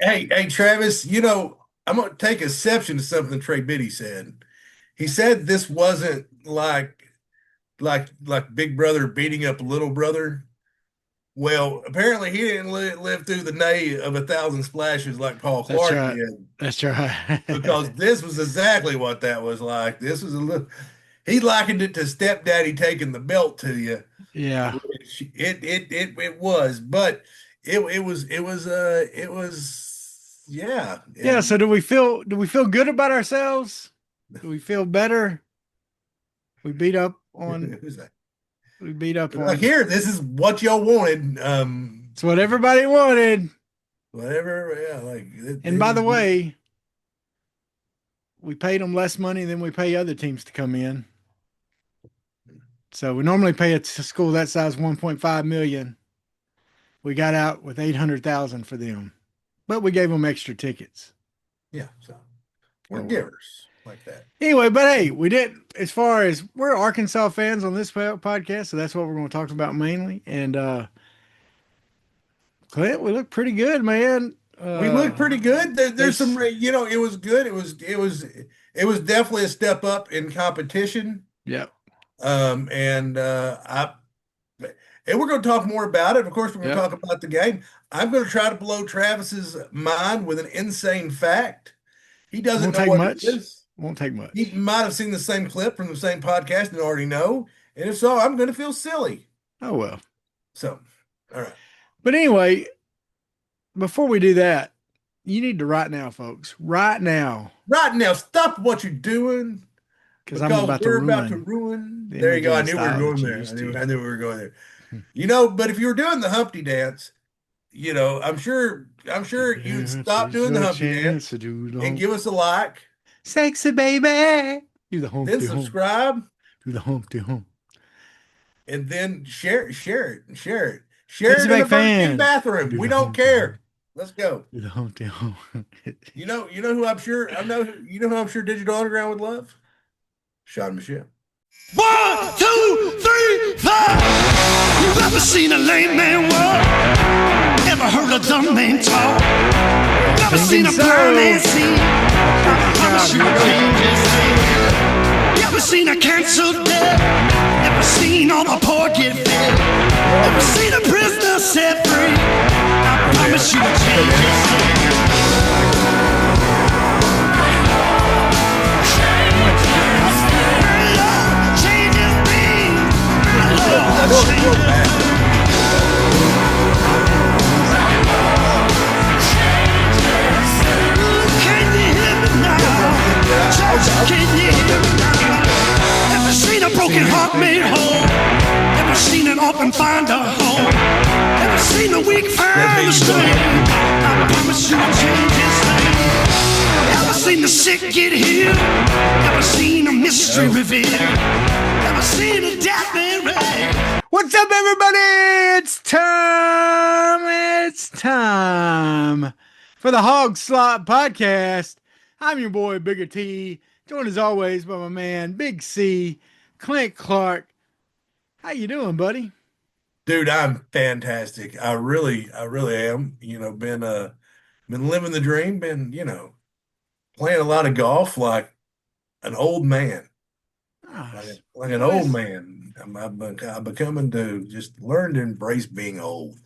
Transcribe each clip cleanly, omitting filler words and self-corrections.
Hey, Travis, I'm going to take exception to something Trey Biddy said. He said this wasn't like Big Brother beating up Little Brother. Well, apparently he didn't live through the nay of 1,000 splashes like Paul That's Clark right. did, That's right. because this was exactly what that was like. This was a little. He likened it to stepdaddy taking the belt to you. Yeah. Which it was, but it was yeah. Yeah. And So do we feel good about ourselves? Do we feel better? We beat up on who's that? we beat up Like, on here, this is what y'all wanted. it's what everybody wanted. Whatever. Yeah, like And by the way, we paid them less money than we pay other teams to come in. So we normally pay a school that size 1.5 million. We got out with 800,000 for them, but we gave them extra tickets. yeah. So we're Oh well. givers like that. Anyway, but hey, we did, as far as we're Arkansas fans on this podcast, so that's what we're going to talk about mainly. And Clint, we look pretty good, man. We look pretty good. There's some, It's it was good. It was definitely a step up in competition. yeah, And we're going to talk more about it. Of course, we're going to yep. talk about the game. I'm going to try to blow Travis's mind with an insane fact. He doesn't Won't know take what it much. is. Won't take He much. might have seen the same clip from the same podcast and already know. And if so, I'm going to feel silly. Oh well. So, all right. But anyway, before we do that, you need to right now, folks, right now, Right now, stop what you're doing, because I'm because about to we're about to ruin ruin. the There you image go. and I the knew we were style going that you there. I used knew to. I knew we were going there. Do But if you were doing the Humpty dance, I'm sure you'd stop This is doing the your Humpty chance dance to do the and hump. give us a like, Sexy baby. Do the then humpty hump. subscribe, Do the humpty hump. and then share it. Share It's a it in a big Burger King fan. bathroom. Do We the don't humpty hump. care. Let's go. Do the humpty hump. You know who I'm sure I know. You know who I'm sure Digital Underground would love? Sean Michelle. 1, 2, 3, 4. You ever seen a lame man walk? Ever heard a dumb man talk? Never seen a blind man see? I promise you changes things. You ever seen a cancer dead? Ever seen all the poor get fed? Ever seen a prisoner set free? I promise you changes things. Changes things. Real, real bad. Can you hear me now? Can you hear me now? Ever seen a broken heart made whole? Ever seen an orphan find a home? Ever seen a weak find a strength? I promise you changes things. Ever seen the sick get healed? Ever seen a mystery revealed? Ever seen a death man raised? What's up, everybody? It's time. It's time for the Hawg Slop podcast. I'm your boy, Bigger T, joined as always by my man, Big C, Clint Clark. How you doing, buddy? Dude, I'm fantastic. I really am. Been living the dream, been, playing a lot of golf like an old man. Oh, Like an old there's man. I'm becoming to just learn to embrace being old.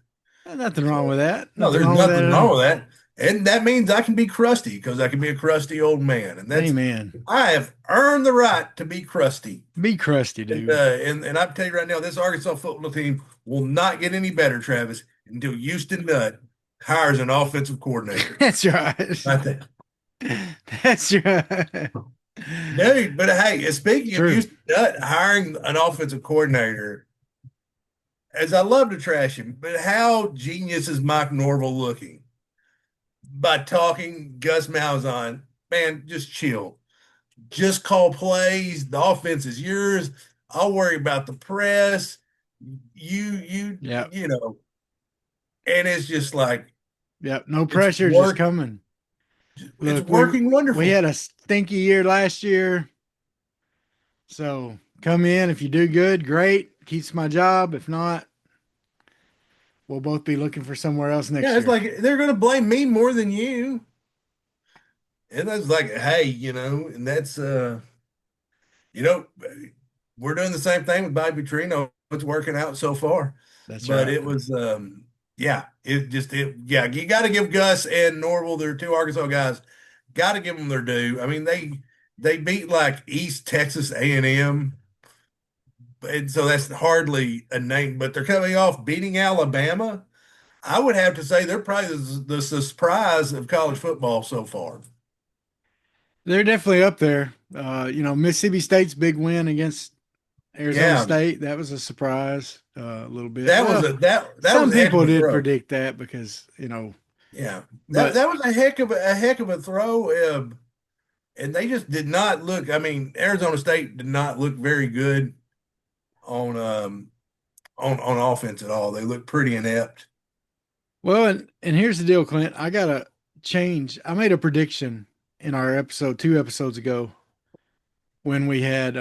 nothing wrong So, with that. no, Nothing there's wrong with that nothing at wrong all. with that. And that means I can be crusty, because I can be a crusty old man. And Amen. I have earned the right to be crusty. Be crusty, And dude. I tell you right now, this Arkansas football team will not get any better, Travis, until Houston Nutt hires an offensive coordinator. That's right. Right there. That's right. Dude, but hey, speaking of True. Houston Nutt hiring an offensive coordinator, as I love to trash him, but how genius is Mike Norvell looking? By talking Gus Malzahn, man, just chill. Just call plays. The offense is yours. I'll worry about the press. You, Yep. you know, and it's just like Yep. No it's pressure, just work. coming. It's Look, we working we wonderful. had a stinky year last year. So come in. If you do good, great. Keeps my job. If not, we'll both be looking for somewhere else next Yeah, it's year. like they're going to blame me more than you. And that's like, hey, and that's you know, we're doing the same thing with Bobby Petrino. It's working out so far. That's But right. it was yeah, yeah, you got to give Gus and Norville, their two Arkansas guys, got to give them their due. I mean, they beat like East Texas A&M, and so that's hardly a name, but they're coming off beating Alabama. I would have to say they're probably the surprise of college football so far. They're definitely up there. Mississippi State's big win against Arizona Yeah, State, that was a surprise, a little bit. that was Well, a that some was a heck of people a did throw. predict that because, Yeah, that but that was a heck of a throw, and they just did not look. I mean, Arizona State did not look very good on on offense at all. They looked pretty inept. well, and here's the deal, Clint. I gotta change. I made a prediction in our episode 2 episodes ago when we had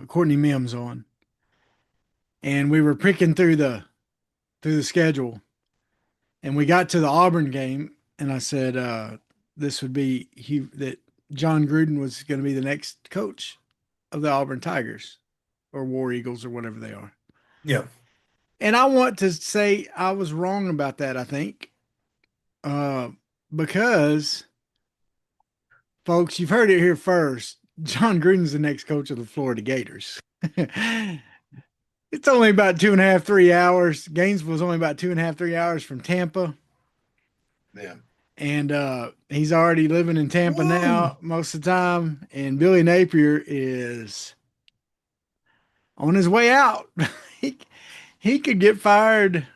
Courtney Mims on, and we were picking through the schedule, and we got to the Auburn game, and I said this would be that John Gruden was going to be the next coach of the Auburn Tigers or War Eagles or whatever they are. Yeah, And I want to say I was wrong about that, I think, uh, because, folks, you've heard it here first. John Gruden's the next coach of the Florida Gators. It's only about 2.5, 3 hours. Gainesville's only about 2.5, 3 hours from Tampa. yeah. And he's already living in Tampa Woo! now most of the time. And Billy Napier is on his way out. he, he could get fired.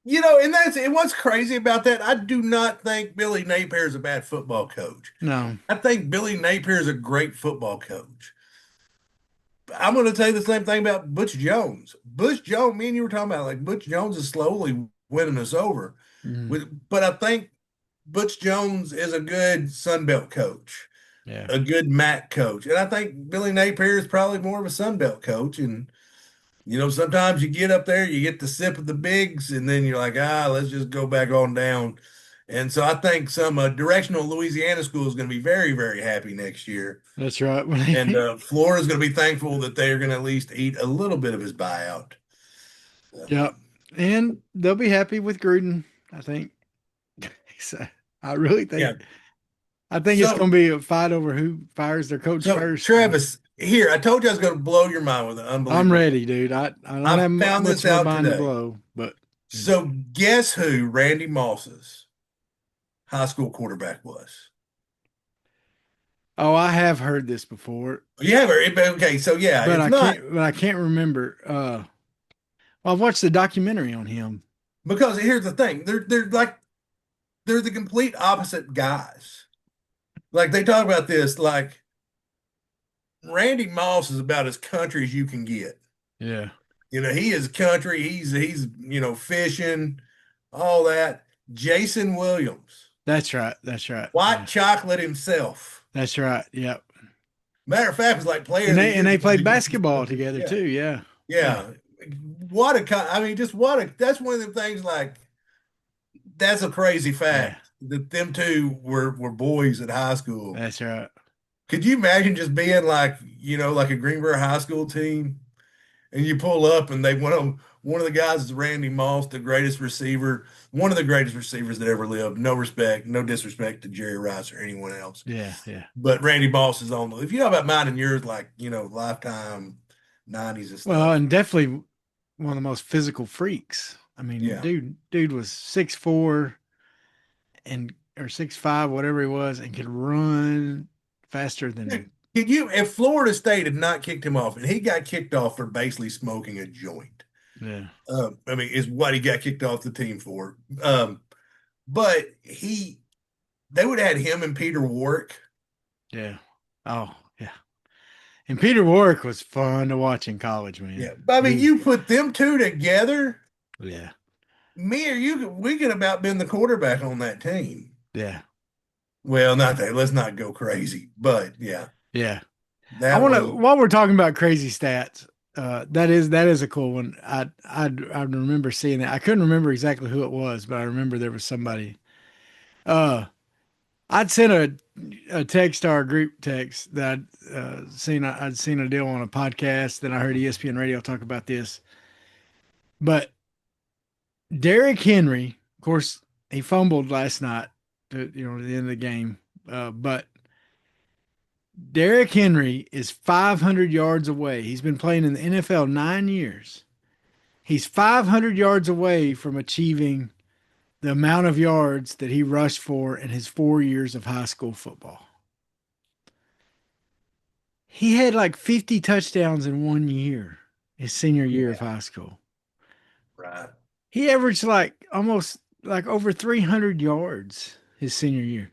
And what's crazy about that. I do not think Billy Napier is a bad football coach. No. I think Billy Napier is a great football coach. I'm going to tell you the same thing about Butch Jones. Butch Jones, me and you were talking about like Butch Jones is slowly winning us over. Mm, But I think Butch Jones is a good Sun Belt coach, yeah. a good MAC coach. And I think Billy Napier is probably more of a Sun Belt coach. And, sometimes you get up there, you get the sip of the bigs, and then you're like, let's just go back on down. And so I think some directional Louisiana school is going to be very, very happy next year. That's right. And Florida's going to be thankful that they are going to at least eat a little bit of his buyout. Yep. And they'll be happy with Gruden, I think. So, I really Yeah. think it's So, going to be a fight over who fires their coach so first. Travis, here, I told you I was going to blow your mind with an I'm unbelievable. ready, dude. I don't I have found much this of a out mind to today. blow, but So, guess who Randy Moss's high school quarterback was? oh, I have heard this before, Yeah, okay. So, yeah, but it's not I can't remember. Well, I've watched the documentary on him. because here's the thing they're the complete opposite guys. Like, they talk about this, like, Randy Moss is about as country as you can get. Yeah, He is country. He's fishing, all that. Jason Williams, that's right. That's right. white Yeah, chocolate himself. that's right. Yep. Matter of fact, was like player And of the they year. played basketball together Yeah, too. Yeah. Yeah. yeah. I mean, just that's one of the things. Like, that's a crazy Yeah. fact that them two were boys at high school. That's right. Could you imagine just being like, like a Greenbrier High School team, and you pull up and they one of the guys is Randy Moss, the greatest receiver, one of the greatest receivers that ever lived. No respect, no disrespect to Jerry Rice or anyone else. Yeah. Yeah. But Randy Moss is on if you know about mine and yours, like, Lifetime 90s and Well, stuff. and definitely one of the most physical freaks. I mean, Yeah. dude was 6'4" and or 6'5", whatever he was, and could run faster than. If Florida State had not kicked him off, and he got kicked off for basically smoking a joint, Yeah. I mean, is what he got kicked off the team for. But they would have had him and Peter Warwick. Yeah. Oh, yeah. And Peter Warwick was fun to watch in college, man. Yeah, but I mean, you put them two together, Yeah. me or you, we could about been the quarterback on that team. Yeah. Well, not that. Let's not go crazy, but yeah, Yeah. I that want to, was while we're talking about crazy stats, That is a cool one. I remember seeing that. I couldn't remember exactly who it was, but I remember there was somebody. Uh, I'd sent a text to our group text that I'd seen a deal on a podcast. Then I heard ESPN radio talk about this. But Derrick Henry, of course, he fumbled last night. At the end of the game. But Derrick Henry is 500 yards away. He's been playing in the NFL 9 years. He's 500 yards away from achieving the amount of yards that he rushed for in his 4 years of high school football. He had like 50 touchdowns in 1 year, his senior year of high school. Right. He averaged like almost like over 300 yards his senior year.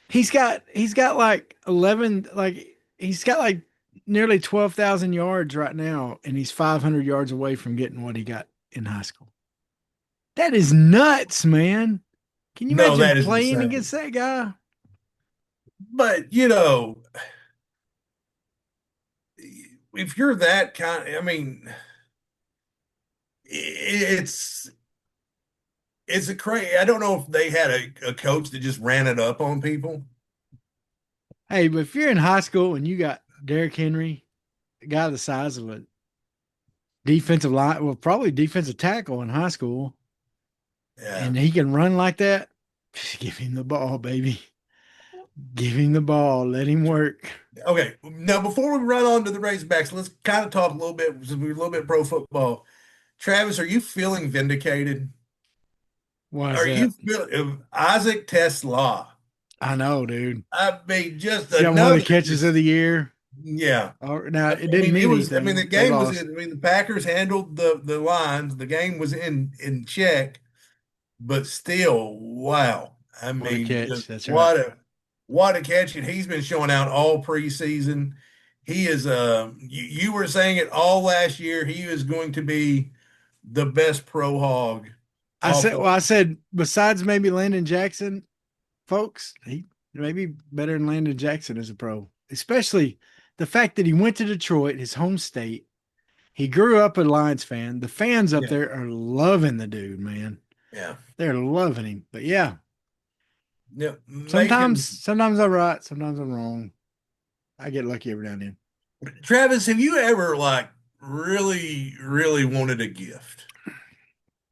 He's got like 11, like he's got like nearly 12,000 yards right now, and he's 500 yards away from getting what he got in high school. That is nuts, man. Can you No, imagine that is playing insane. against that guy? But if you're that kind, I mean, it's a crazy. I don't know if they had a coach that just ran it up on people. Hey, but if you're in high school and you got Derrick Henry, a guy the size of a defensive line, well, probably defensive tackle in high school, Yeah. and he can run like that, give him the ball, baby. Give him the ball. Let him work. Okay. Now, before we run on to the Razorbacks, let's kind of talk a little bit, since we're a little bit pro football. Travis, are you feeling vindicated? Why is Are you that? feeling Isaac Tesla? I know, dude. I mean, just He's got one of another the catches of the year. Yeah. Now it didn't mean anything. The They game was. lost. The Packers handled the lines. The game was in check, but still, wow. I What a mean, catch. just That's right. what a catch! And he's been showing out all preseason. He is. You were saying it all last year. He is going to be the best pro hog. I said, besides maybe Landon Jackson, folks, he maybe better than Landon Jackson as a pro, especially the fact that he went to Detroit, his home state. He grew up a Lions fan. The fans up Yeah. there are loving the dude, man. Yeah. They're loving him. But yeah, Yeah. sometimes I'm right, sometimes I'm wrong. I get lucky every now and then. Travis, have you ever like really, really wanted a gift?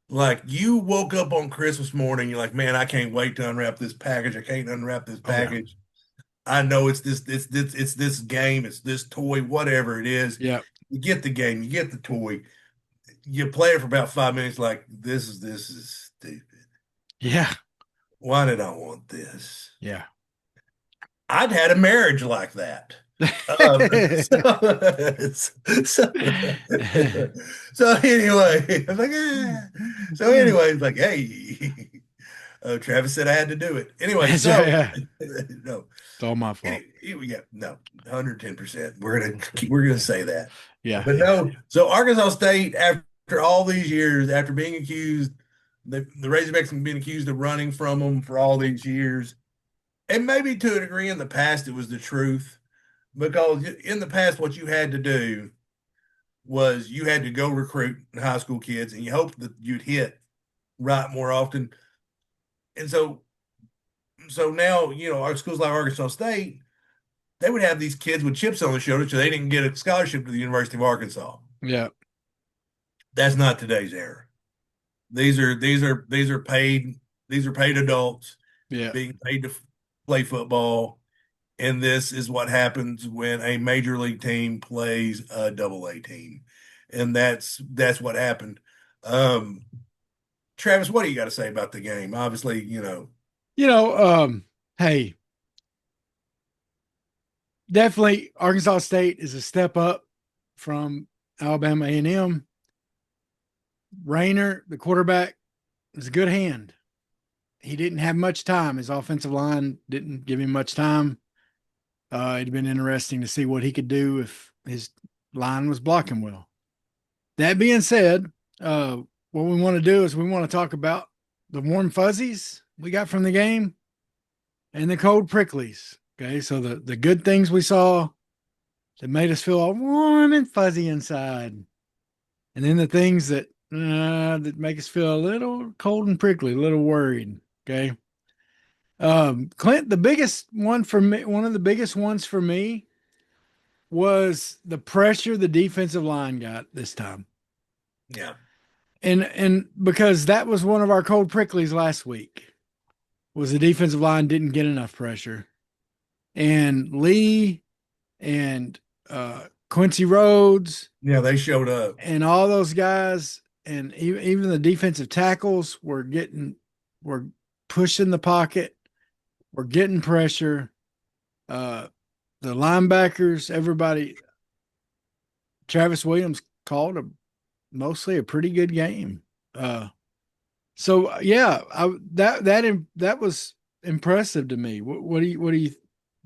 Like you woke up on Christmas morning, you're like, man, I can't wait to unwrap this package. I can't unwrap this Oh, yeah. package. I know it's this game, it's this toy, whatever it is. Yeah. You get the game, you get the toy, you play it for about 5 minutes, like this is stupid. Yeah. Why did I want this? Yeah. I'd had a marriage like that. So anyway, I'm like, so anyway, it's like, hey, Travis said I had to do it. Anyway, so Yeah. no, It's all my fault. yeah, no, 110%. We're gonna say that. Yeah. But no, so Arkansas State, after all these years, after being accused, the Razorbacks have been accused of running from them for all these years, and maybe to a degree in the past it was the truth. Because in the past, what you had to do was you had to go recruit high school kids, and you hoped that you'd hit right more often. And so now, our schools like Arkansas State, they would have these kids with chips on their shoulders, so they didn't get a scholarship to the University of Arkansas. Yeah. That's not today's era. These are paid adults Yeah. being paid to play football. And this is what happens when a major league team plays a AA team. And that's what happened. Travis, what do you got to say about the game? Obviously, Hey, definitely Arkansas State is a step up from Alabama A&M. Rayner, the quarterback, is a good hand. He didn't have much time. His offensive line didn't give him much time. It'd been interesting to see what he could do if his line was blocking well. That being said, what we want to do is we want to talk about the warm fuzzies we got from the game and the cold pricklies. Okay, so the good things we saw, that made us feel all warm and fuzzy inside. And then the things that make us feel a little cold and prickly, a little worried. Okay. Clint, the biggest one for me, one of the biggest ones for me was the pressure the defensive line got this time. Yeah. And because that was one of our cold pricklies last week, was the defensive line didn't get enough pressure. And Lee and Quincy Rhodes Yeah, they showed up. and all those guys and even the defensive tackles were pushing the pocket, were getting pressure. The linebackers, everybody. Travis Williams called mostly a pretty good game. So yeah, that was impressive to me. What do you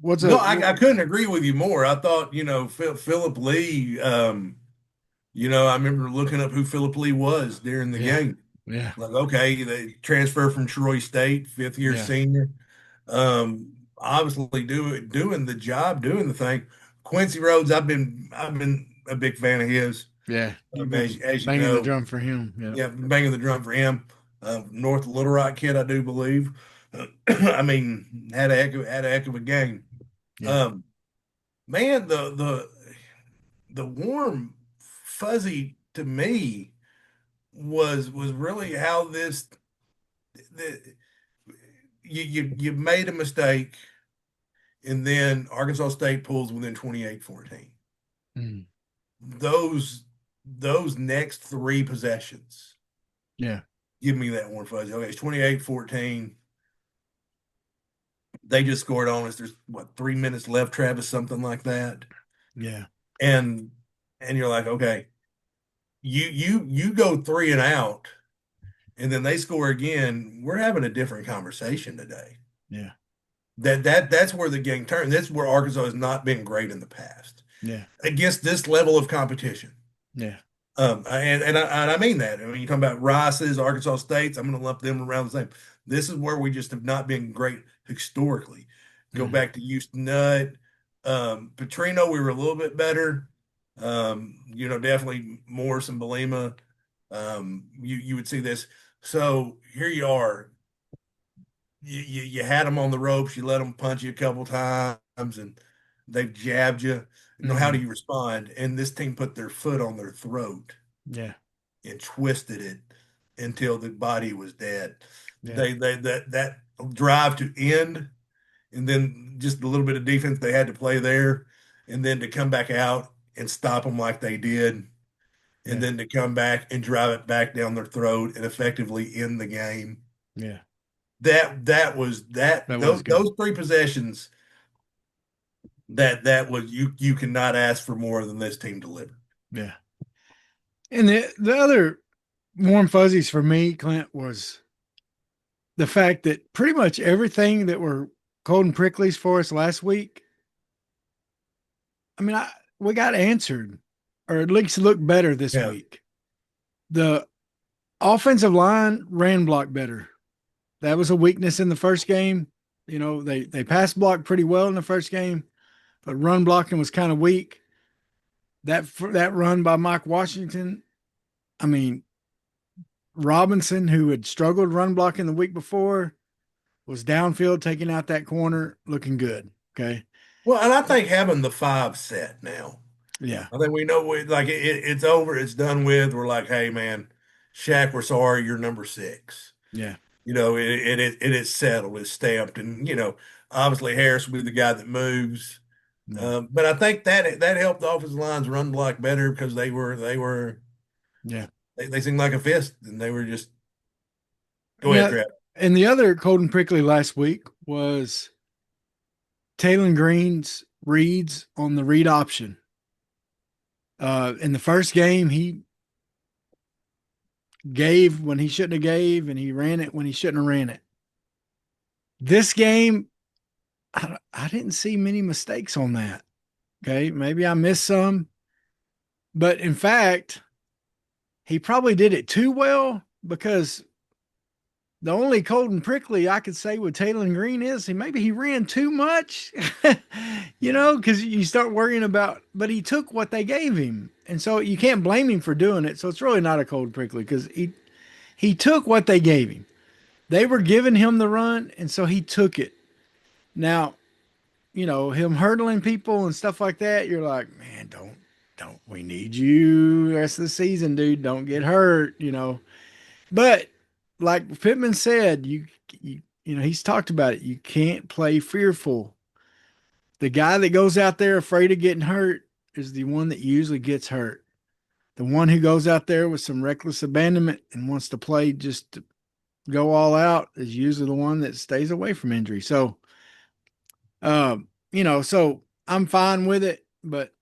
what's No, a I couldn't agree with you more. I thought, Philip Lee, I remember looking up who Philip Lee was during the yeah game. yeah Like, okay, they transfer from Troy State, fifth year yeah senior. Obviously doing the job, doing the thing. Quincy Rhodes, I've been a big fan of his. yeah you've been As you banging the know, drum for him. Yeah yeah, banging the drum for him. North Little Rock kid, I do believe. I mean, had a heck of a game. yeah Um, Man, the warm fuzzy to me was really how the, you made a mistake and then Arkansas State pulls within 28-14. mm, Those those next three possessions yeah give me that warm fuzzy. Okay, it's 28-14. They just scored on us. There's what, 3 minutes left, Travis, something like that. yeah And you're like, okay, you go three and out, and then they score again. We're having a different conversation today. yeah That's where the game turned. That's where Arkansas has not been great in the past yeah against this level of competition. yeah And I mean that. I mean, you talk about Rice's, Arkansas State's. I'm going to lump them around the same. This is where we just have not been great historically. Go mhm, back to Houston Nutt, Petrino. We were a little bit better. Definitely Morris and Belima. You would see this. So here you are. You had them on the ropes. You let them punch you a couple times, and they've jabbed you. How do mhm, you respond? And this team put their foot on their throat yeah and twisted it until the body was dead. yeah That drive to end, and then just a little bit of defense they had to play there, and then to come back out and stop them like they did, and yeah then to come back and drive it back down their throat and effectively end the game. yeah That was that was good. those three possessions. That was you cannot ask for more than this team delivered. Yeah. And the other warm fuzzies for me, Clint, was the fact that pretty much everything that were cold and pricklies for us last week, I mean, we got answered, or at least looked better this Yeah. week. The offensive line ran block better. That was a weakness in the first game. They pass blocked pretty well in the first game, but run blocking was kind of weak. That run by Mike Washington, I mean, Robinson, who had struggled run blocking the week before, was downfield taking out that corner, looking good. Okay. Well, and I think having the five set now, Yeah. I think we know it's over, it's done with. We're like, hey man, Shaq, we're sorry, you're number six. Yeah. It is settled, it's stamped, and obviously Harris will be the guy that moves. Yeah. But I think that helped the offensive lines run block better because Yeah. they seemed like a fist, and they were just go ahead, Yeah. Trav. And the other cold and prickly last week was Taylon Green's reads on the read option. In the first game, he gave when he shouldn't have gave, and he ran it when he shouldn't have ran it. This game, I didn't see many mistakes on that. Okay. Maybe I missed some. But in fact, he probably did it too well because The only cold and prickly I could say with Taylor Green is maybe he ran too much, because you start worrying about, but he took what they gave him. And so you can't blame him for doing it. So it's really not a cold and prickly because he took what they gave him. They were giving him the run, and so he took it. Now, him hurdling people and stuff like that, you're like, man, don't, we need you the rest of the season, dude. Don't get hurt. But like Pittman said, he's talked about it. You can't play fearful. The guy that goes out there afraid of getting hurt is the one that usually gets hurt. The one who goes out there with some reckless abandonment and wants to play just to go all out is usually the one that stays away from injury. So, so I'm fine with it, but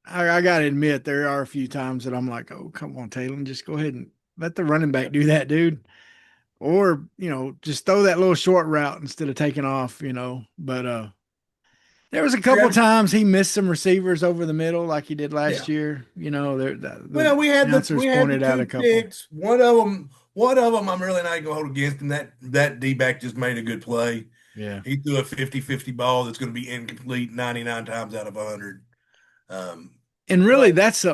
I got to admit there are a few times that I'm like, oh, come on, Taylor, just go ahead and let the running back do that, dude. Or, just throw that little short route instead of taking off. But there was a couple Travis, times he missed some receivers over the middle like he did last yeah. year. The Well, announcers we had the pointed out a two couple. picks. One of them, I'm really not gonna hold against him. That D back just made a good play. Yeah. He threw a 50-50 ball that's going to be incomplete 99 times out of 100. And really, But that's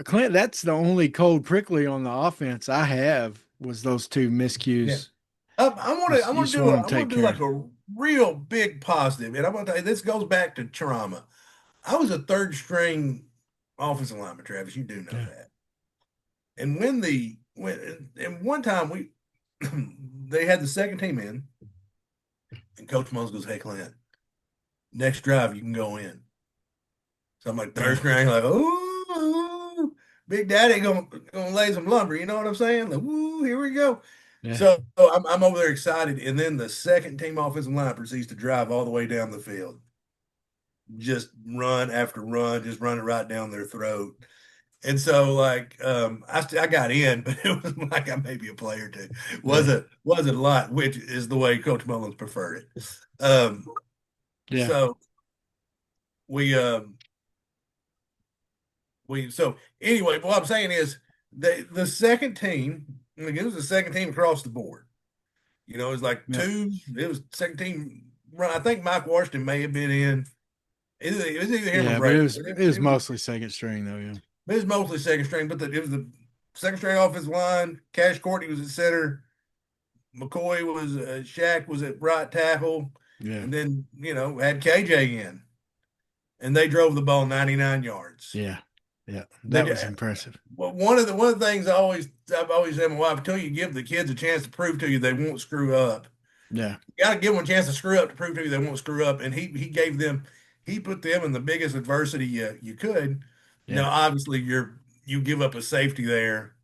Clint. That's the only cold prickly on the offense I have was those two yeah, miscues. I You want just to do want to I want take to do care. like a real big positive, and I'm going to tell you this goes back to trauma. I was a third string offensive lineman, Travis. You do know Yeah. that. And and one time we they had the second team in, and Coach Mons goes, "Hey, Clint, next drive you can go in." So I'm like third Yeah. string, like, "Ooh, Big Daddy gonna lay some lumber." You know what I'm saying? Like, "Ooh, here we go." Yeah. So I'm over there excited, and then the second team offensive line proceeds to drive all the way down the field, just run after run, just running right down their throat. And so, like, I got in, but it was like I maybe a play or two. Yeah. Wasn't a lot, which is the way Coach Mullins preferred it. Um, Yeah. so we um so anyway, what I'm saying is the second team, like, it was the second team across the board. It was like Yeah. it was second team run. I think Mike Washington may have been in. It was either him or Yeah. But Brady. it was mostly second string though. Yeah. It was mostly second string, but it was the second string offensive line. Cash Courtney was at center. McCoy was Shaq was at right tackle, Yeah. and then had KJ in, and they drove the ball 99 yards. Yeah. Yeah. They That was impressive. Well, one of the things I've always said to my wife, until you give the kids a chance to prove to you they won't screw up. Yeah. You got to give them a chance to screw up to prove to you they won't screw up. And he put them in the biggest adversity you could. Yeah. Now, obviously, you give up a safety there,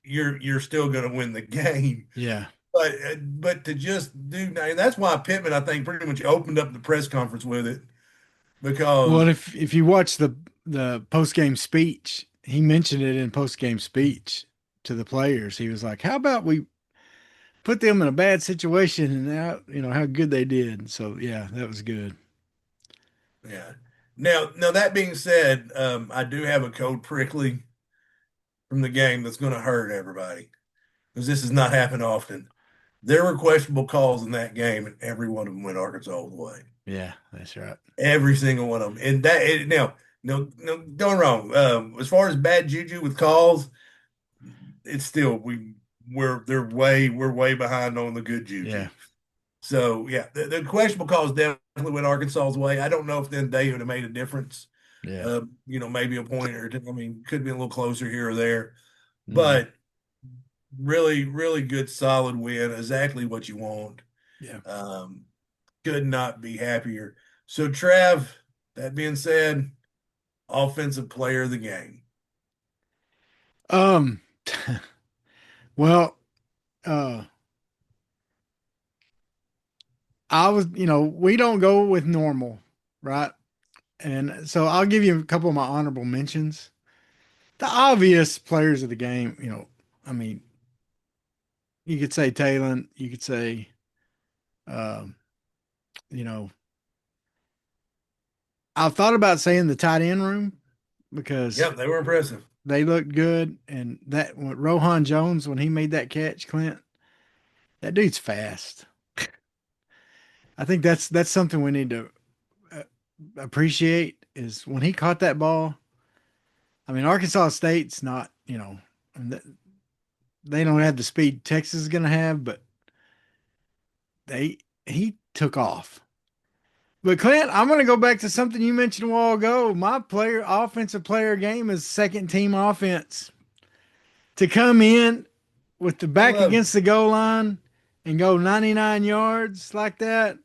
you're still going to win the game. Yeah. But to just do now, that's why Pittman, I think, pretty much opened up the press conference with it Well, because if you watch the post game speech, he mentioned it in post game speech to the players. He was like, "How about we put them in a bad situation and how good they did." So yeah, that was good. yeah. Now that being said, I do have a code prickly from the game that's going to hurt everybody because this has not happened often. There were questionable calls in that game, and every one of them went Arkansas all the way. Yeah, that's right. Every single one of them. And now, no, no, don't wrong. As far as bad juju with calls, it's still we're way behind on the good juju. Yeah, So yeah, the questionable calls definitely went Arkansas's way. I don't know if then they would have made a difference. yeah. Maybe a point or two. I mean, could be a little closer here or there, Mhm. but really, really good, solid win. Exactly what you want. Yeah. Could not be happier. So, Trav, that being said, offensive player of the game. Um. Well, uh, we don't go with normal, right? And so I'll give you a couple of my honorable mentions. The obvious players of the game, I mean, you could say Talon, you could say, um, you know, I've thought about saying the tight end room because Yep, they were impressive. they looked good. And that when Rohan Jones, when he made that catch, Clint, That dude's fast. I think that's something we need to uh, appreciate is when he caught that ball. I mean, Arkansas State's not, they don't have the speed Texas is going to have, but they he took off. But Clint, I'm going to go back to something you mentioned a while ago. My offensive player game is second team offense. To come in with the I back love it. against the goal line and go 99 yards like that.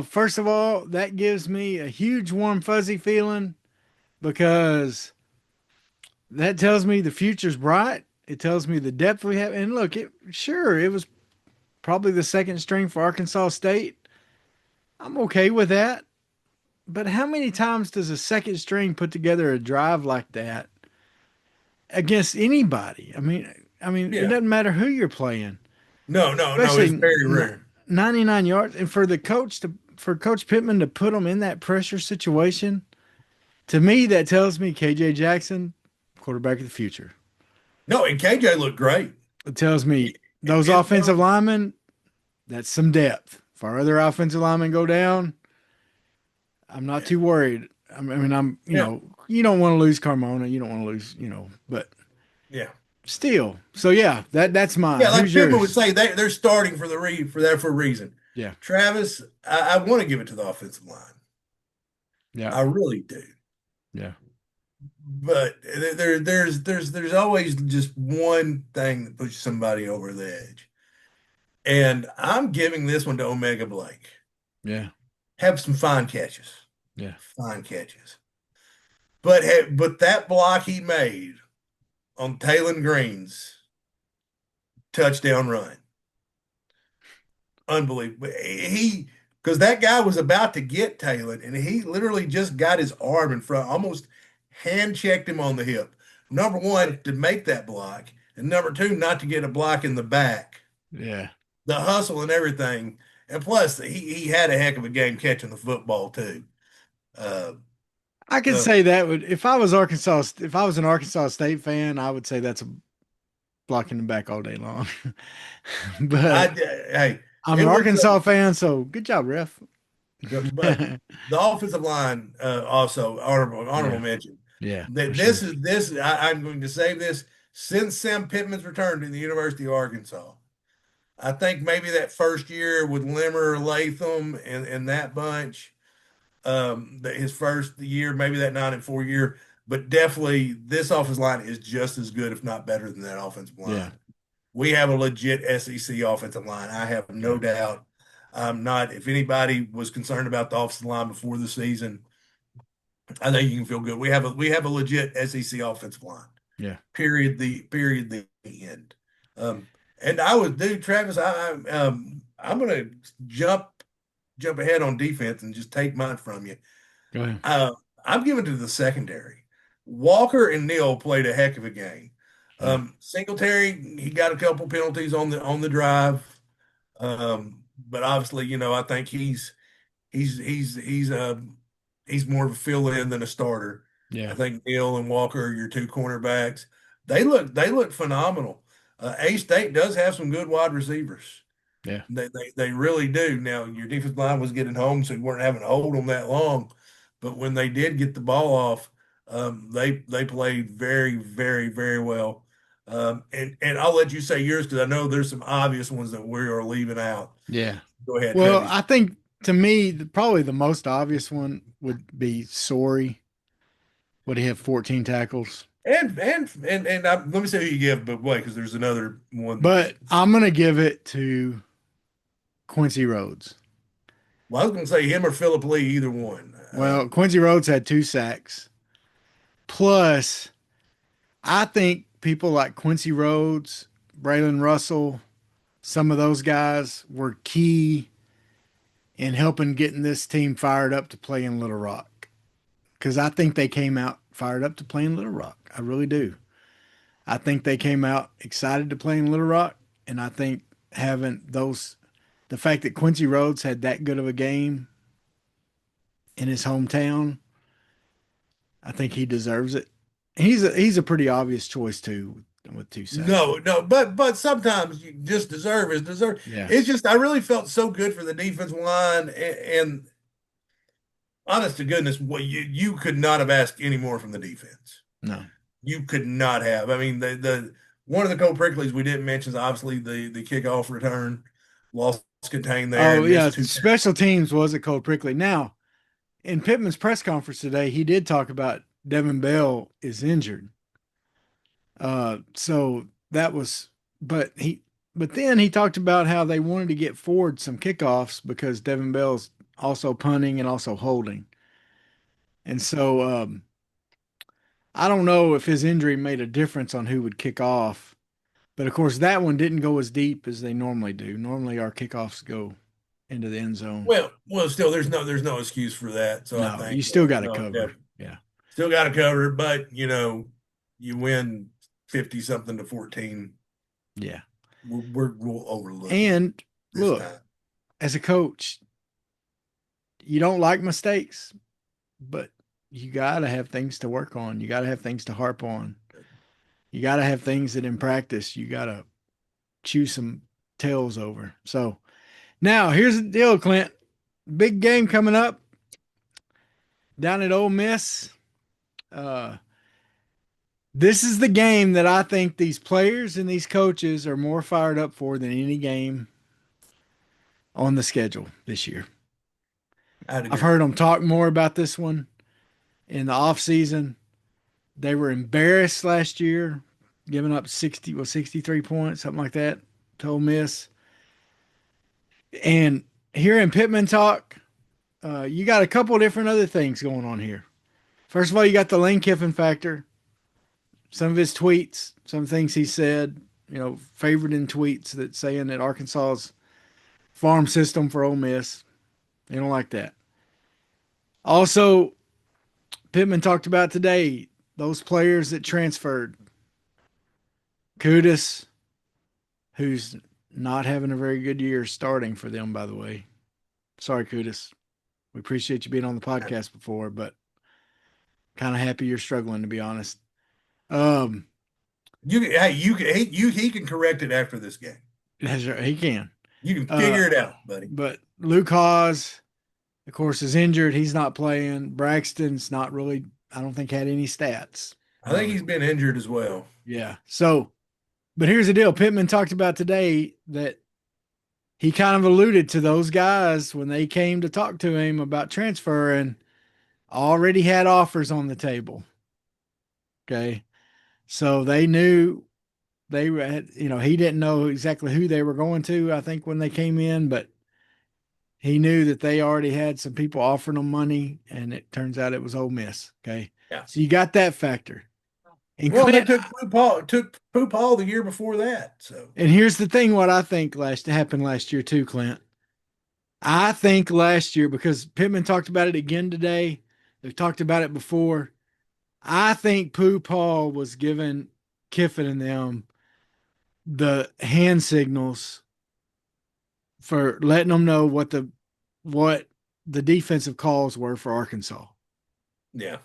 First of all, that gives me a huge warm fuzzy feeling because that tells me the future's bright. It tells me the depth we have. And look, it was probably the second string for Arkansas State. I'm okay with that. But how many times does a second string put together a drive like that against anybody? I mean, it Yeah. doesn't matter who you're playing, No, no, no. especially It's very rare. 99 yards. And for Coach Pittman to put them in that pressure situation, to me, that tells me KJ Jackson, quarterback of the future. No, and KJ looked great. It tells me those It offensive tells linemen, that's some depth. If our other offensive linemen go down, I'm not yeah, too worried. yeah, you don't want to lose Carmona. You don't want to lose, but yeah. still. So yeah, that's Yeah, mine. like Who's Pittman would yours? say, they're starting for the for a reason. Yeah. Travis, I want to give it to the offensive line. Yeah. I really do. Yeah. But there's always just one thing that pushes somebody over the edge. And I'm giving this one to Omega Blake. Yeah. Have some fine catches. Yeah. Fine catches. But that block he made on Talon Green's touchdown run, unbelievable. Because that guy was about to get Talon, and he literally just got his arm in front, almost hand checked him on the hip. Number one, to make that block, and number two, not to get a block in the back. Yeah. The hustle and everything, and plus he had a heck of a game catching the football too. Uh, I could so say that would if I was an Arkansas State fan, I would say that's a block in the back all day long. I But hey, I'm an it was Arkansas fan, so good job, ref. but the offensive line also honorable Yeah. mention. Yeah, for That sure. I'm going to save this since Sam Pittman's returned to the University of Arkansas. I think maybe that first year with Limmer, Latham, and that bunch, his first year, maybe that 9-4 year, but definitely this offensive line is just as good, if not better than that offensive Yeah. line. We have a legit SEC offensive line. I have no Yeah. doubt. I'm not. If anybody was concerned about the offensive line before the season, I think you can feel good. We have a legit SEC offensive line. Yeah. Period. The end. Um, and I would do Travis. I'm gonna jump ahead on defense and just take mine from you. Go ahead. Uh, I'm giving to the secondary. Walker and Neal played a heck of a game. Yeah. Singletary, he got a couple penalties on the drive, but obviously, I think he's he's he's uh he's more of a fill-in than a starter. I Yeah. think Neal and Walker are your two cornerbacks. They look phenomenal. A State does have some good wide receivers. Yeah. They really do. Now your defensive line was getting home, so you weren't having to hold them that long. But when they did get the ball off, they played very, very, very well. And I'll let you say yours because I know there's some obvious ones that we are leaving out. Yeah. Go ahead, Well, Travis. I think to me, probably the most obvious one would be Sorey. Would he have 14 tackles? Let me say who you give, but wait, because there's another one. But I'm gonna give it to Quincy Rhodes. Well, I was going to say him or Philip Lee, either one. Well, Quincy Rhodes had 2 sacks. Plus, I think people like Quincy Rhodes, Braylon Russell, some of those guys were key in helping getting this team fired up to play in Little Rock. Because I think they came out fired up to play in Little Rock. I really do. I think they came out excited to play in Little Rock. And I think the fact that Quincy Rhodes had that good of a game in his hometown, I think he deserves it. He's a pretty obvious choice too. with 2 sacks. No, but sometimes you just deserve is deserve. Yeah. It's just I really felt so good for the defensive line, and honest to goodness, what you could not have asked any more from the defense. No. You could not have. I mean, the one of the co-pricklies we didn't mention is obviously the kickoff return, loss contained there. Oh, And yeah. missed two. Special teams was at Cole Prickly. Now, in Pittman's press conference today, he did talk about Devin Bell is injured. So that was, but then he talked about how they wanted to get Ford some kickoffs because Devin Bell's also punting and also holding. And so, I don't know if his injury made a difference on who would kick off, but of course that one didn't go as deep as they normally do. Normally our kickoffs go into the end zone. Well, still there's no excuse for that. So I No, think you still got to no, cover. Yeah. still got to cover it, but you win 50 something to 14. Yeah. We'll overlook it And this look, time. as a coach, you don't like mistakes, but you got to have things to work on. You got to have things to harp on. You got to have things that in practice you got to chew some tails over. So now here's the deal, Clint. Big game coming up down at Ole Miss. This is the game that I think these players and these coaches are more fired up for than any game on the schedule this year. I've heard them talk more about this one in the offseason. They were embarrassed last year, giving up 63 points, something like that, to Ole Miss. And hearing Pittman talk, you got a couple different other things going on here. First of all, you got the Lane Kiffin factor. Some of his tweets, some things he said, favored in tweets that saying that Arkansas's farm system for Ole Miss. They don't like that. Also, Pittman talked about today those players that transferred. Kudus, who's not having a very good year starting for them, by the way. Sorry, Kudus. We appreciate you being on the podcast before, but kind of happy you're struggling, to be honest. He can correct it after this game. That's right, he can. You can figure it out, buddy. But Luke Haws, of course, is injured. He's not playing. Braxton's not really, I don't think, had any stats. I think he's been injured as well. Yeah. So, but here's the deal. Pittman talked about today that he kind of alluded to those guys when they came to talk to him about transferring, already had offers on the table. Okay. So they knew they had, he didn't know exactly who they were going to, I think, when they came in, but he knew that they already had some people offering them money, and it turns out it was Ole Miss. Okay. Yeah. So you got that factor. And well, Clint, they took Pooh Paul the year before that. So, and here's the thing: what I think happened last year too, Clint. I think last year, because Pittman talked about it again today, they've talked about it before. I think Pooh Paul was giving Kiffin and them the hand signals for letting them know what the defensive calls were for Arkansas. Yeah.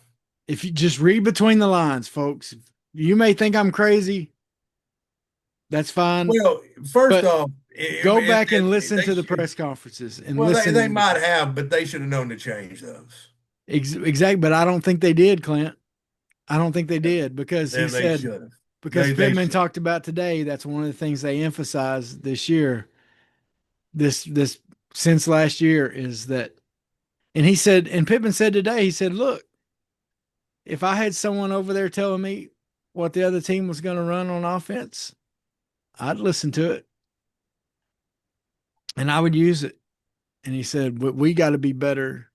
If you just read between the lines, folks, you may think I'm crazy. That's fine. Well, first off, go back and listen to the press conferences. And they might have, but they should have known to change those. Exactly, but I don't think they did, Clint. I don't think they did because he said, because Pittman talked about today, that's one of the things they emphasized this year, this since last year, is that, and he said, and Pittman said today, he said, look, if I had someone over there telling me what the other team was going to run on offense, I'd listen to it and I would use it. And he said, but we got to be better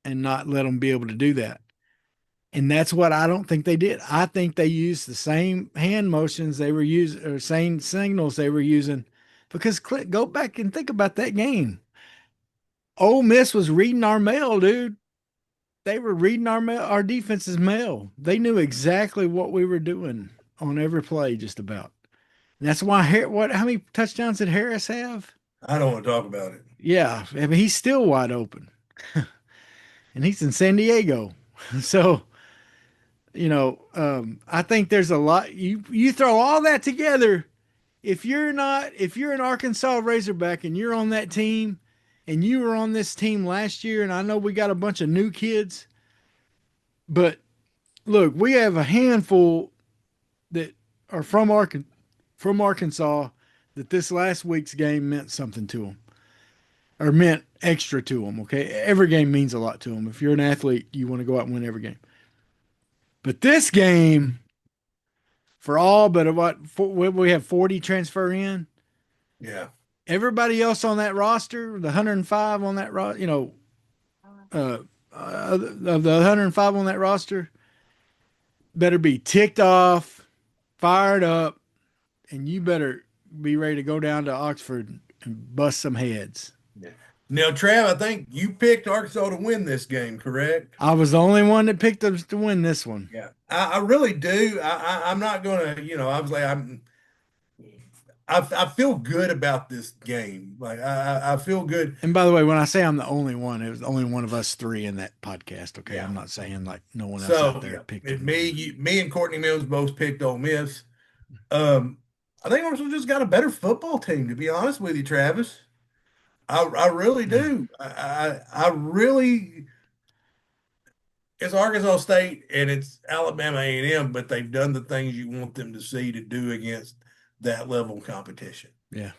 and not let them be able to do that. And that's what I don't think they did. I think they used the same hand motions they were using, or same signals they were using, because go back and think about that game. Ole Miss was reading our mail, dude. They were reading our defense's mail. They knew exactly what we were doing on every play, just about. And that's why how many touchdowns did Harris have? I don't want to talk about it. Yeah, I mean, he's still wide open. And he's in San Diego. So I think there's a lot. You throw all that together. If you're an Arkansas Razorback and you're on that team, and you were on this team last year, and I know we got a bunch of new kids, but look, we have a handful that are from Arkansas that this last week's game meant something to them or meant extra to them. Okay, every game means a lot to them. If you're an athlete, you want to go out and win every game. But this game, for all but we have 40 transfer in. Yeah. Everybody else on that roster, the 105 on that of the 105 on that roster, better be ticked off, fired up, and you better be ready to go down to Oxford and bust some heads. Yeah. Now, Trav, I think you picked Arkansas to win this game, correct? I was the only one that picked us to win this one. Yeah, I really do. I'm not gonna, I was like, I feel good about this game. Like I feel good. And by the way, when I say I'm the only one, it was only one of us three in that podcast. Okay, Yeah. I'm not saying like no one else So out there yeah, picked if them. me and Courtney Mills both picked Ole Miss. Um, I think Arkansas just got a better football team, to be honest with you, Travis. I really do. I really. It's Arkansas State and it's Alabama A&M, but they've done the things you want them to see to do against that level of competition. Yeah.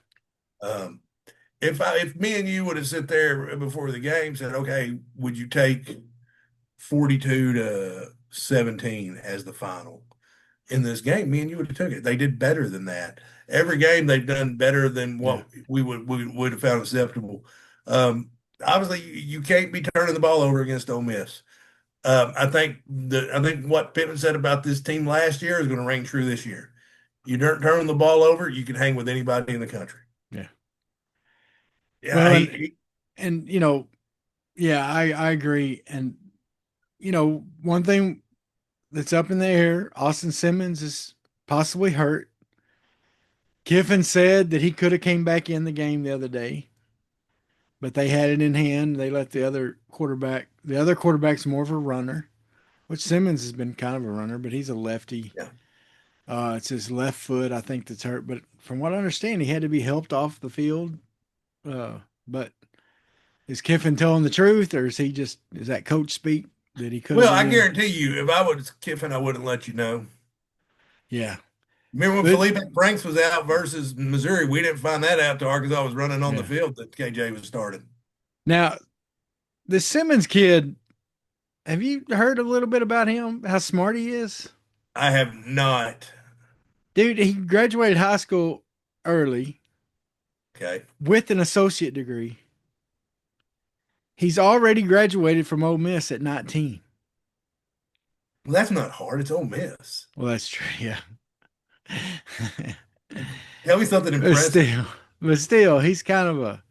Um, if me and you would have sit there before the game said, okay, would you take 42-17 as the final in this game? Me and you would have took it. They did better than that. Every game they've done better than what we would have found acceptable. Obviously, you can't be turning the ball over against Ole Miss. I think what Pittman said about this team last year is going to ring true this year. You don't turn the ball over, you can hang with anybody in the country. Yeah. Yeah, Well, and yeah, I agree. And one thing that's up in the air, Austin Simmons is possibly hurt. Kiffin said that he could have came back in the game the other day, but they had it in hand. They let the other quarterback's more of a runner, which Simmons has been kind of a runner, but he's a lefty. yeah. It's his left foot, I think, that's hurt. But from what I understand, he had to be helped off the field. But is Kiffin telling the truth, or is that coach speak that he could? Well, I guarantee you, if I was Kiffin, I wouldn't let you know. Yeah. Remember when Felipe Franks was out versus Missouri? We didn't find that out till Arkansas was running on the field that KJ was starting. Now, the Simmons kid, have you heard a little bit about him? How smart he is? I have not. Dude, he graduated high school early. Okay. With an associate degree. He's already graduated from Ole Miss at 19. Well, that's not hard. It's Ole Miss. Well, that's true. Yeah. Tell me something impressive. But still, he's kind of a,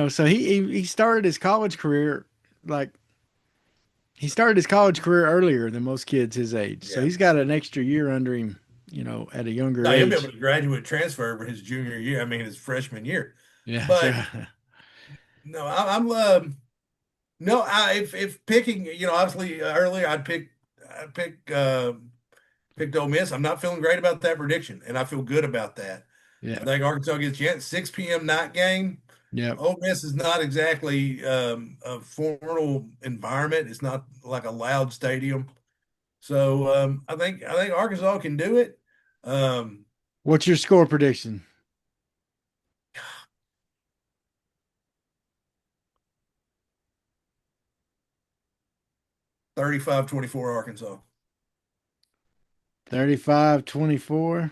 so he started his college career earlier than most kids his age. Yeah. So he's got an extra year under him, at a younger age. He'll be able to graduate transfer for his junior year. I mean, his freshman year. Yeah. But no, if picking, obviously earlier I picked Ole Miss. I'm not feeling great about that prediction, and I feel good about that. Yeah. I think Arkansas gets a chance. 6 p.m. night game. Yeah. Ole Miss is not exactly a formal environment. It's not like a loud stadium. So I think Arkansas can do it. What's your score prediction? (35-24) Arkansas. 35-24.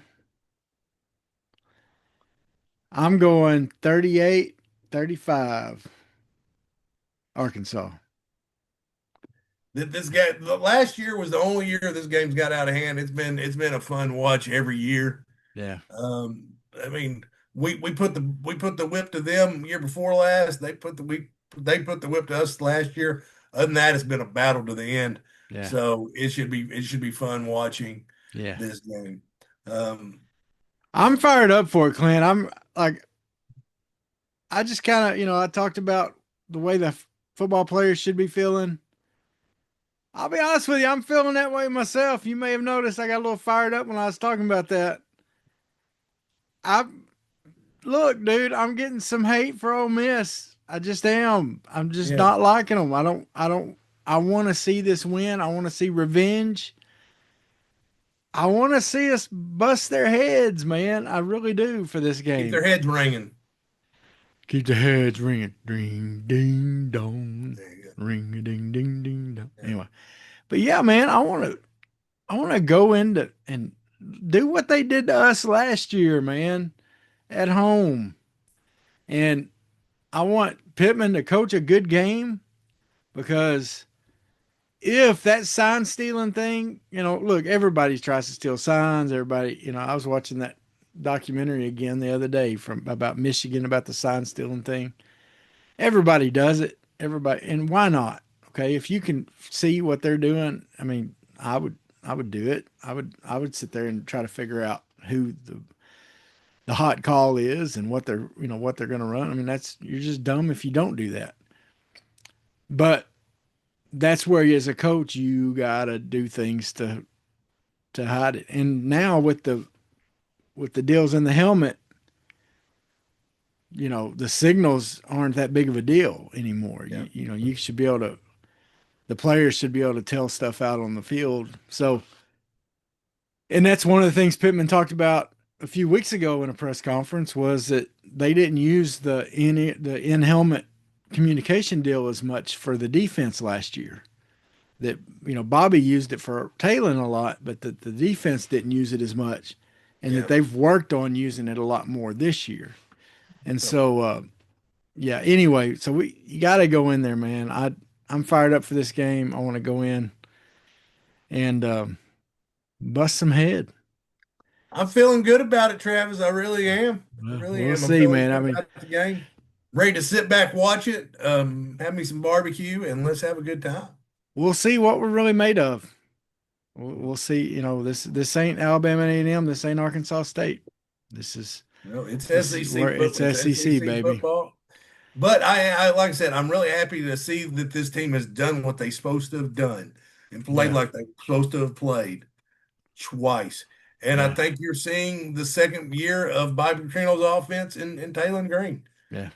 I'm going 38-35 Arkansas. This game last year was the only year this game's got out of hand. It's been a fun watch every year. Yeah. I mean, we put the whip to them year before last. They put the whip to us last year. Other than that, it's been a battle to the end. Yeah. So it should be fun watching this game. I'm fired up for it, Clint. I'm like, I just kind of, I talked about the way the football players should be feeling. I'll be honest with you, I'm feeling that way myself. You may have noticed I got a little fired up when I was talking about that. I look, dude, I'm getting some hate for Ole Miss. I just am. I'm just Yeah. not liking them. I want to see this win. I want to see revenge. I want to see us bust their heads, man. I really do for this Keep their game. heads ringing. Keep the heads ringing. Ding, ding, dong. There you go. Ring a ding, ding, ding, dong. Yeah. Anyway, but yeah, man, I want to go into and do what they did to us last year, man, at home. And I want Pittman to coach a good game because if that sign stealing thing, look, everybody tries to steal signs. Everybody, I was watching that documentary again the other day from about Michigan about the sign stealing thing. Everybody does it. Everybody, and why not? Okay, if you can see what they're doing, I mean, I would do it. I would sit there and try to figure out who the hot call is and what they're going to run. I mean, that's you're just dumb if you don't do that. But that's where, as a coach, you gotta do things to hide it. And now with the deals in the helmet, the signals aren't that big of a deal anymore. Yeah. You should be able to. The players should be able to tell stuff out on the field. So, and that's one of the things Pittman talked about a few weeks ago in a press conference was that they didn't use the in helmet communication deal as much for the defense last year. That Bobby used it for Talon a lot, but the defense didn't use it as much, and Yeah. that they've worked on using it a lot more this year. And So, so, yeah. Anyway, so you got to go in there, man. I'm fired up for this game. I want to go in and bust some head. I'm feeling good about it, Travis. I really am. I Well, really we'll am. I'm see, feeling man. I good mean, about the game. Ready to sit back, watch it, have me some barbecue, and let's have a good time. we'll see what we're really made of. We'll see. This ain't Alabama A&M. This ain't Arkansas State. This is No, it's this is SEC where it's football. It's SEC, SEC baby. football. But I like I said, I'm really happy to see that this team has done what they're supposed to have done and played Yeah, like they're supposed to have played twice. And I yeah, think you're seeing the second year of Bobby Petrino's offense in Taylor Green. yeah.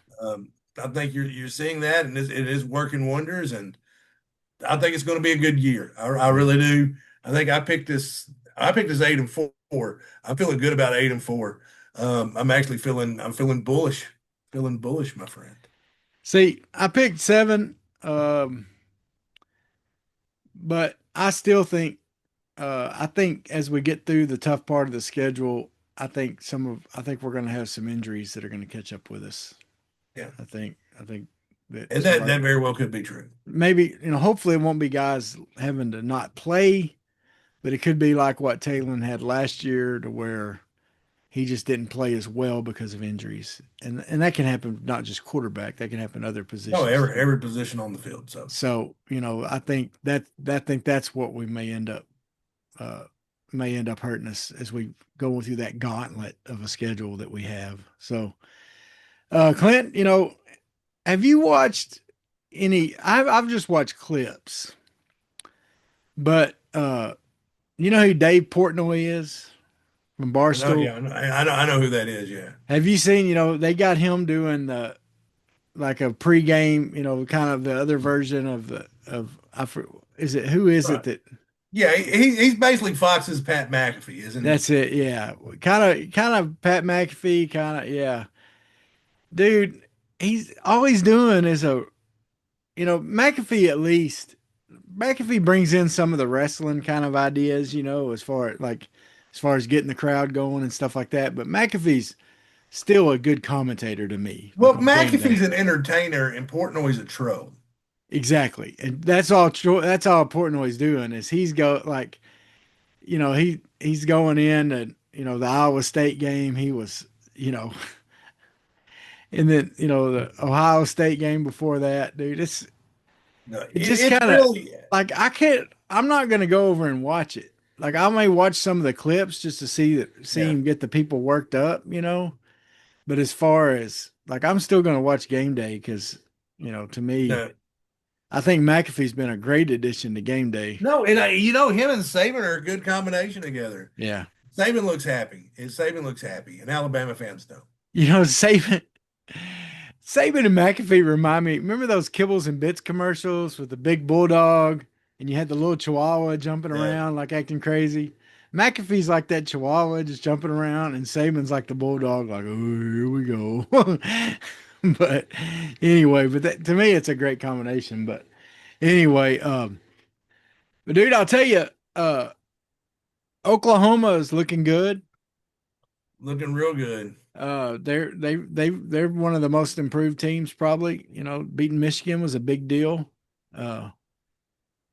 I think you're seeing that, and it is working wonders. And I think it's going to be a good year. I really do. I think I picked this. I picked this 8-4. I'm feeling good about 8-4. I'm feeling bullish. Feeling bullish, my friend. See, I picked 7, but I still think I think as we get through the tough part of the schedule, I think we're going to have some injuries that are going to catch up with us. Yeah. I think that And that very well could be true. maybe hopefully it won't be guys having to not play, but it could be like what Taylor had last year to where he just didn't play as well because of injuries, and that can happen not just quarterback, that can happen other No, positions. every position on the field. So So I think that's what we uh, may end up hurting us as we go through that gauntlet of a schedule that we have. So, Clint, have you watched any? I've just watched clips, but you know who Dave Portnoy is from no, Barstool? yeah, I know who that is. Yeah, Have you seen? They got him doing the like a pregame, kind of the other version of is it who is it right. that Yeah, he's basically Fox's Pat McAfee, isn't he? that's it? Yeah, kind of Pat McAfee, kind of yeah, dude. He's all he's doing is McAfee at least. McAfee brings in some of the wrestling kind of ideas, as far as getting the crowd going and stuff like that. But McAfee's still a good commentator to me, Well, like on game McAfee's day. an entertainer, and Portnoy's a troll. Exactly, and that's all. That's all Portnoy's doing is he's going in and the Iowa State game. He was and then the Ohio State game before that, dude. No, It just it's kind of really like I can't. I'm not gonna go over and watch it. Like I may watch some of the clips just to see yeah. him get the people worked up. But as far as like, I'm still gonna watch game day because to me, No, I think McAfee's been a great addition to game day. No, and him and Saban are a good combination together. Yeah. Saban looks happy. And Alabama fans don't. Saban and McAfee remind me. Remember those Kibbles and Bits commercials with the big bulldog, and you had the little Chihuahua jumping around like acting crazy. McAfee's like that Chihuahua just jumping around, and Saban's like the bulldog, like, oh, here we go. But anyway, to me, it's a great combination. But anyway, but dude, I'll tell you, Oklahoma is looking good. Looking real good. They're one of the most improved teams, probably. Beating Michigan was a big deal.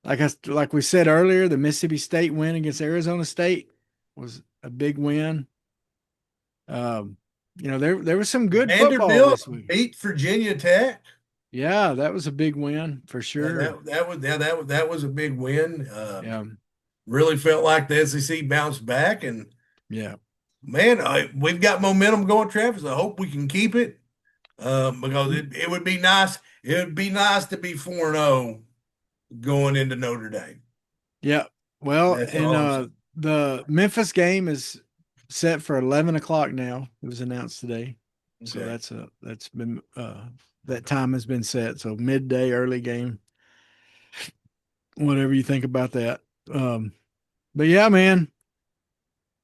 Like we said earlier, the Mississippi State win against Arizona State was a big win. There was some good football this week. Beat Virginia Tech. Yeah, that was a big win for sure. That was a big win. Really felt like the SEC bounced back, and man, we've got momentum going, Travis. I hope we can keep it because it would be nice. It would be nice to be 4-0 going into Notre Dame. Yeah. Well, and the Memphis game is set for 11 o'clock now. It was announced today. Okay. So that's been that time has been set. So midday, early game. Whatever you think about that. But yeah, man.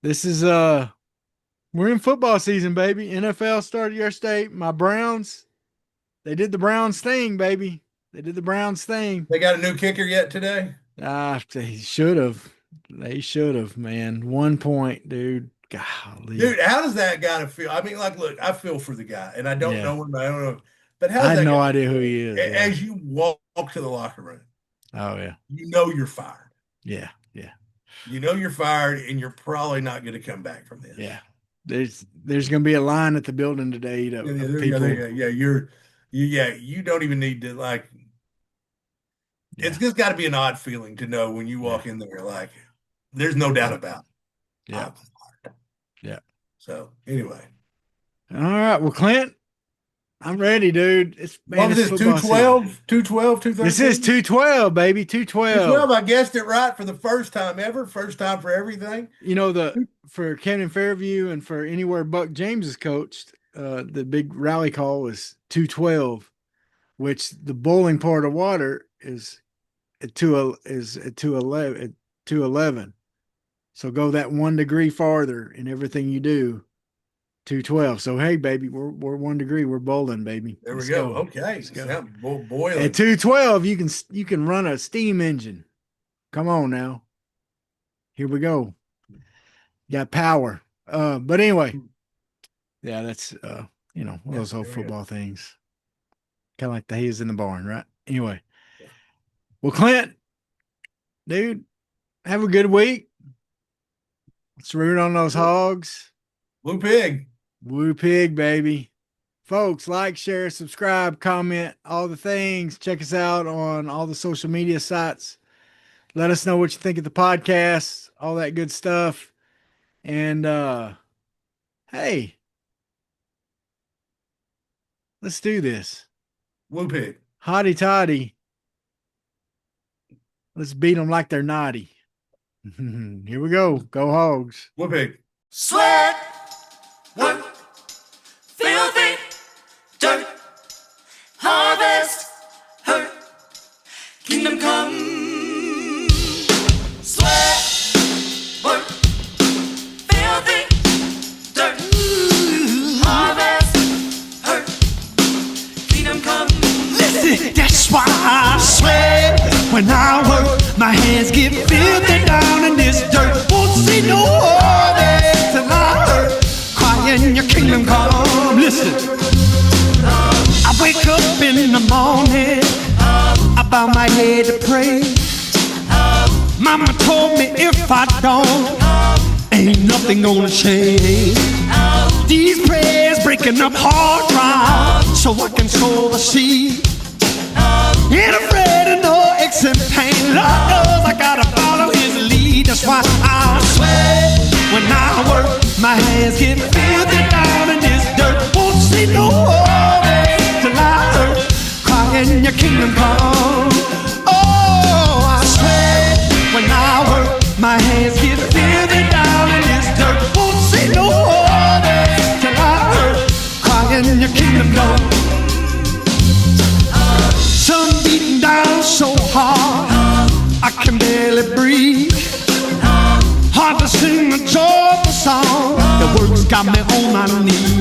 This is we're in football season, baby. NFL started your state. My Browns, they did the Browns thing, baby. They did the Browns thing. They got a new kicker yet today? They should have. They should have, man. 1 point, dude. Golly. Dude, how does that guy feel? I mean, look, I feel for the guy, and I don't know him. I don't know. But I had no idea who he is. As you walk to the locker room. Oh, yeah. You're fired. Yeah. You're fired, and you're probably not going to come back from this. Yeah. There's going to be a line at the building today to people. You don't even need to it's just got to be an odd feeling to know when you walk in there, like, there's no doubt about it. Yeah. So anyway. All right. Well, Clint, I'm ready, dude. What was this, 212, 213? This is 212, baby. 212. I guessed it right for the first time ever. First time for everything. For Cannon Fairview and for anywhere Buck James is coached, the big rally call was 212, which the boiling part of water is at 211. So go that 1 degree farther in everything you do. 212. So hey, baby, we're 1 degree. We're bowling, baby. There we go. Okay, let's go. Boiling. At 212, you can run a steam engine. Come on now. Here we go. Got power. But anyway, yeah, that's one of those old football things. Kind of like the haze in the barn, right? Anyway, well, Clint, dude, have a good week. Let's root on those Hogs. Woo pig. Woo pig, baby. Folks, like, share, subscribe, comment, all the things. Check us out on all the social media sites. Let us know what you think of the podcast, all that good stuff. And hey, let's do this. Woo pig. Hotty toddy. Let's beat them like they're naughty. Here we go. Go Hogs. Woo pig. Sweat, work, filthy, dirt, harvest, hurt, kingdom come. Sweat, work, filthy, dirt, harvest, hurt, kingdom come. Listen, that's why I sweat when I work. My hands get filthy down in this dirt. Won't see no harvest till I hurt. Crying your kingdom come. Listen, I wake up in the morning, I bow my head to pray. Mama told me if I don't, ain't nothing gonna change. These prayers breaking up hard ground so I can sow the seed. Ain't afraid of no aches and pain. Lord knows I gotta follow his lead. That's why I sweat when I work. My hands get filthy down in this dirt. Won't see no harvest till I hurt. Crying your kingdom come. them go. Sun beating down so hard I can barely breathe. Hard to sing a joyful song. The words got me on my knees.